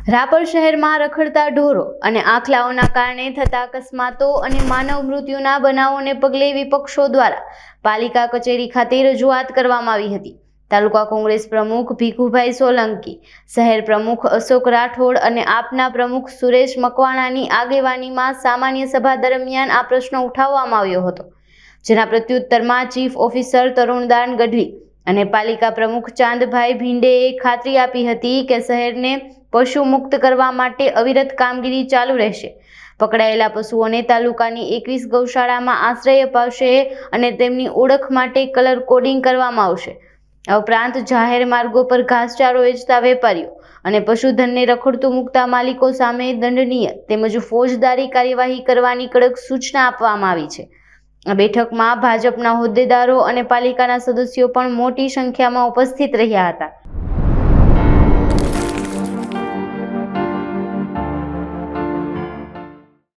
રાપર શહેરમાં રખડતા ઢોરો અને આખલાઓના કારણે થતા અકસ્માતો અને માનવ મૃત્યુના બનાવોને પગલે વિપક્ષો દ્વારા પાલિકા કચેરી ખાતે રજૂઆત કરવામાં આવી હતી। તાલુકા કોંગ્રેસ પ્રમુખ ભીખુભાઈ સોલંકી, શહેર પ્રમુખ અશોક રાઠોડ અને આપના પ્રમુખ સુરેશ મકવાણાની આગેવાનીમાં સામાન્ય સભા દરમિયાન આ પ્રશ્ન ઉઠાવવામાં આવ્યો હતો, જેના પ્રત્યુત્તરમાં ચીફ ઓફિસર તરુણદાન ગઢવી અને પાલિકા પ્રમુખ ચાંદભાઈ ભીંડેએ ખાતરી આપી હતી કે શહેરને પશુ મુક્ત કરવા માટે અવિરત કામગીરી ચાલુ રહેશે। પકડાયેલા પશુઓને તાલુકાની 21 ગૌશાળામાં આશ્રય અપાશે અને તેમની ઓળખ માટે કલર કોડિંગ કરવામાં આવશે। આ ઉપરાંત જાહેર માર્ગો પર ઘાસચારો વેચતા વેપારીઓ અને પશુધનને રખડતું મૂકતા માલિકો સામે દંડનીય તેમજ ફોજદારી કાર્યવાહી કરવાની કડક સૂચના આપવામાં આવી છે। આ બેઠકમાં ભાજપના હોદ્દેદારો અને પાલિકાના સદસ્યો પણ મોટી સંખ્યામાં ઉપસ્થિત રહ્યા હતા।